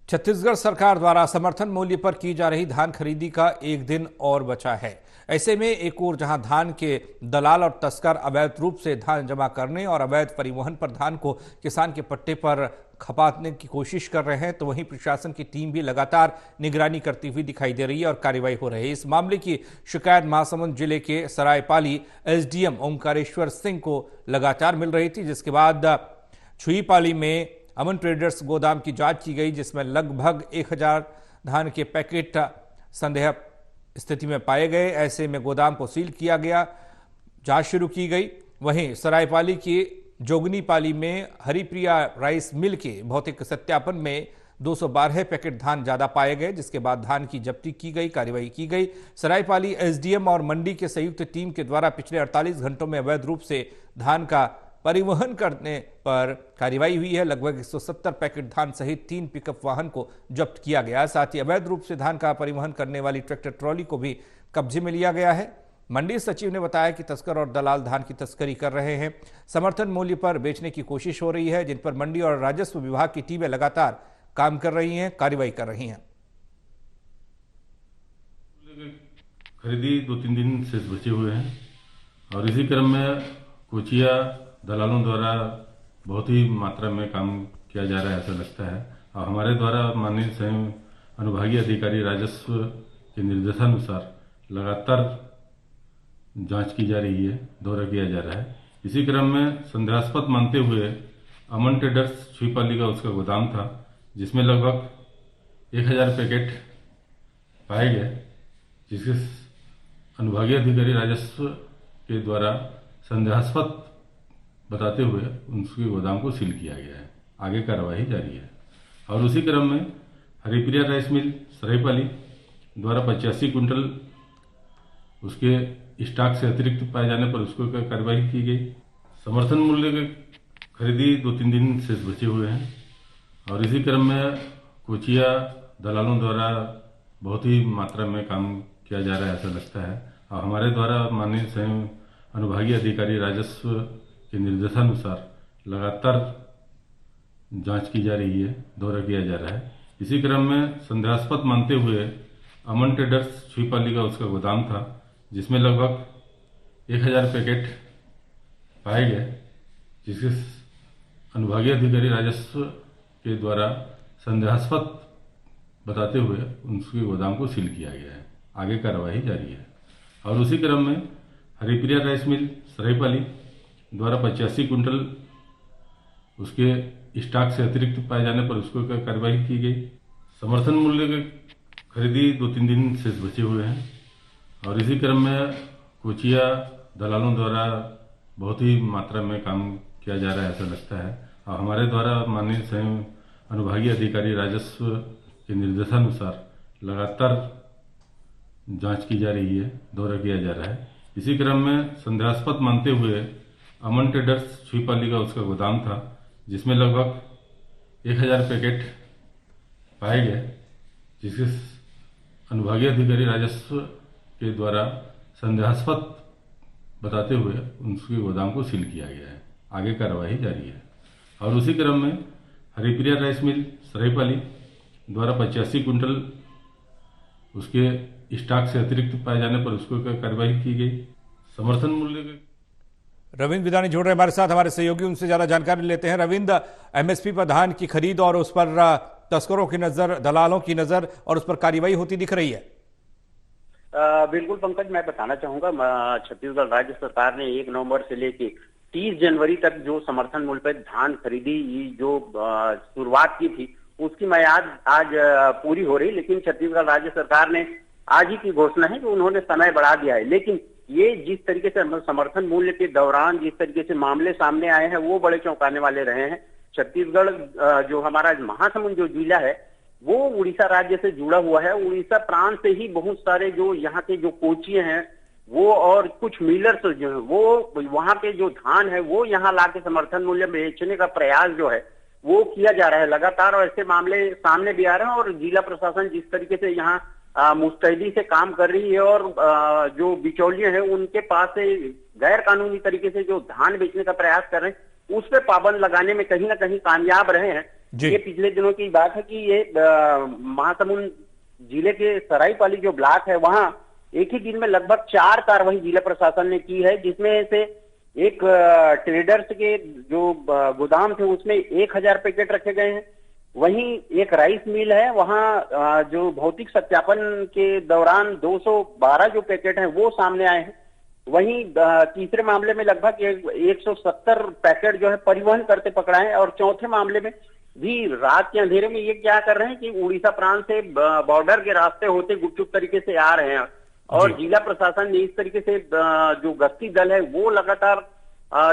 छत्तीसगढ़ सरकार द्वारा समर्थन मूल्य पर की जा रही धान खरीदी का एक दिन और बचा है। ऐसे में एक ओर जहां धान के दलाल और तस्कर अवैध रूप से धान जमा करने और अवैध परिवहन पर धान को किसान के पट्टे पर खपाने की कोशिश कर रहे हैं, तो वहीं प्रशासन की टीम भी लगातार निगरानी करती हुई दिखाई दे रही है और कार्रवाई हो रही है। इस मामले की शिकायत महासमुंद जिले के सरायपाली एसडीएम ओंकारेश्वर सिंह को लगातार मिल रही थी, जिसके बाद छुईपाली में अमन ट्रेडर्स गोदाम की जांच की गई, जिसमें लगभग 1000 धान के पैकेट संदेह स्थिति में पाए गए। ऐसे में गोदाम को सील किया गया, जांच शुरू की गई। वहीं सरायपाली की जोगनीपाली में हरिप्रिया राइस मिल के भौतिक सत्यापन में 212 पैकेट धान ज्यादा पाए गए, जिसके बाद धान की जब्ती की गई, कार्रवाई की गई। सरायपाली एसडीएम और मंडी के संयुक्त टीम के द्वारा पिछले 48 घंटों में अवैध रूप से धान का परिवहन करने पर कार्रवाई हुई है। लगभग 170 पैकेट धान सहित 3 पिकअप वाहन को जब्त किया गया। साथ ही अवैध रूप से धान का परिवहन करने वाली ट्रैक्टर ट्रॉली को भी कब्जे में लिया गया है। मंडी सचिव ने बताया कि तस्कर और दलाल धान की तस्करी कर रहे हैं, समर्थन मूल्य पर बेचने की कोशिश हो रही है, जिन पर मंडी और राजस्व विभाग की टीमें लगातार काम कर रही हैं, कार्रवाई कर रही हैं। खरीदी 2-3 दिन से बचे हुए हैं और इसी क्रम में कोचिया दलालों द्वारा बहुत ही मात्रा में काम किया जा रहा है, ऐसा लगता है। और हमारे द्वारा माननीय स्वयं अनुभागीय अधिकारी राजस्व के निर्देशानुसार लगातार जांच की जा रही है, दौरा किया जा रहा है। इसी क्रम में संदेहास्पद मानते हुए अमन ट्रेडर्स छुईपाली का उसका गोदाम था, जिसमें लगभग 1000 पैकेट पाए गए, जिसके अनुभागीय अधिकारी राजस्व के द्वारा संदेहास्पद बताते हुए उसके गोदाम को सील किया गया है। आगे कार्रवाई जारी है। और उसी क्रम में हरिप्रिया राइस मिल सरायपाली द्वारा 85 कुंटल उसके स्टॉक से अतिरिक्त पाए जाने पर उसको कार्रवाई की गई। समर्थन मूल्य की खरीदी 2-3 दिन से बचे हुए हैं और इसी क्रम में कोचिया दलालों द्वारा बहुत ही मात्रा में काम किया जा रहा है, ऐसा लगता है। और हमारे द्वारा माननीय स्वयं अनुभागीय अधिकारी राजस्व के निर्देशानुसार लगातार जांच की जा रही है, दौरा किया जा रहा है। इसी क्रम में संदेहास्पद मानते हुए अमन ट्रेडर्स छुईपाली का उसका गोदाम था, जिसमें लगभग 1000 पैकेट पाए गए, जिसके अनुभागीय अधिकारी राजस्व के द्वारा संदेहास्पद बताते हुए उसके गोदाम को सील किया गया है। आगे कार्रवाई जारी है। और उसी क्रम में हरिप्रिया राइस मिल सरायपाली द्वारा 85 कुंटल उसके स्टॉक से अतिरिक्त पाए जाने पर उसको कार्रवाई की गई। समर्थन मूल्य की खरीदी 2-3 दिन से बचे हुए हैं और इसी क्रम में कोचिया दलालों द्वारा बहुत ही मात्रा में काम किया जा रहा है, ऐसा लगता है। और हमारे द्वारा माननीय स्वयं अनुभागीय अधिकारी राजस्व के निर्देशानुसार लगातार जांच की जा रही है, दौरा किया जा रहा है। इसी क्रम में संदेहास्पद मानते हुए अमन ट्रेडर्स छुईपाली का उसका गोदाम था, जिसमें लगभग 1000 पैकेट पाए गए, जिसके अनुभागीय अधिकारी राजस्व के द्वारा संदेहास्पद बताते हुए उसके गोदाम को सील किया गया है। आगे कार्रवाई जारी है। और उसी क्रम में हरिप्रिया राइस मिल सरायपाली द्वारा 85 कुंटल उसके स्टॉक से अतिरिक्त पाए जाने पर उसको कार्रवाई की गई। समर्थन मूल्य रविंद्र विदानी जुड़ रहे हमारे साथ, हमारे सहयोगी उनसे ज्यादा जानकारी लेते हैं। रविंद्र, एमएसपी पर धान की खरीद और उस पर तस्करों की नजर, दलालों की नजर और उस पर कार्रवाई होती दिख रही है। बिल्कुल पंकज, मैं बताना चाहूंगा छत्तीसगढ़ राज्य सरकार ने 1 नवंबर से लेके 30 जनवरी तक जो समर्थन मूल्य पर धान खरीदी जो शुरुआत की थी, उसकी मियाद आज पूरी हो रही। लेकिन छत्तीसगढ़ राज्य सरकार ने आज ही की घोषणा है कि उन्होंने समय बढ़ा दिया है। लेकिन ये जिस तरीके से समर्थन मूल्य के दौरान जिस तरीके से मामले सामने आए हैं, वो बड़े चौंकाने वाले रहे हैं। छत्तीसगढ़ जो हमारा महासमुंद जो जिला है, वो उड़ीसा राज्य से जुड़ा हुआ है। उड़ीसा प्रांत से ही बहुत सारे जो यहाँ के जो कोचिए हैं वो और कुछ मिलर्स जो है वो वहाँ के जो धान है वो यहाँ ला के समर्थन मूल्य बेचने का प्रयास जो है वो किया जा रहा है लगातार। और ऐसे मामले सामने भी आ रहे हैं और जिला प्रशासन जिस तरीके से यहाँ मुस्तैदी से काम कर रही है और जो बिचौलिए हैं उनके पास से गैर कानूनी तरीके से जो धान बेचने का प्रयास कर रहे हैं उस पर पाबंद लगाने में कहीं ना कहीं कामयाब रहे हैं। जी। ये पिछले दिनों की बात है कि ये महासमुंद जिले के सरायपाली जो ब्लॉक है वहां एक ही दिन में लगभग 4 कार्रवाई जिला प्रशासन ने की है, जिसमें से एक ट्रेडर्स के जो गोदाम थे उसमें 1000 पैकेट रखे गए हैं। वहीं एक राइस मिल है, वहां जो भौतिक सत्यापन के दौरान 212 जो पैकेट हैं वो सामने आए हैं। वहीं तीसरे मामले में लगभग 170 पैकेट जो है परिवहन करते पकड़ाए हैं। और चौथे मामले में भी रात के अंधेरे में ये क्या कर रहे हैं कि उड़ीसा प्रांत से बॉर्डर के रास्ते होते गुपचुप तरीके से आ रहे हैं। और जिला प्रशासन ने इस तरीके से जो गश्ती दल है वो लगातार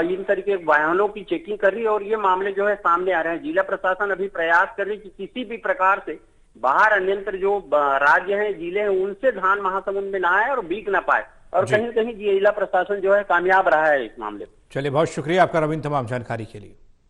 इन तरीके वाहनों की चेकिंग कर रही है और ये मामले जो है सामने आ रहे हैं। जिला प्रशासन अभी प्रयास कर रही है कि किसी भी प्रकार से बाहर अन्यंत्र जो राज्य हैं, जिले हैं, उनसे धान महासमुंद में ना आए और बिक ना पाए। और कहीं न कहीं जिला प्रशासन जो है कामयाब रहा है इस मामले में। चलिए, बहुत शुक्रिया आपका रविंद्र तमाम जानकारी के लिए।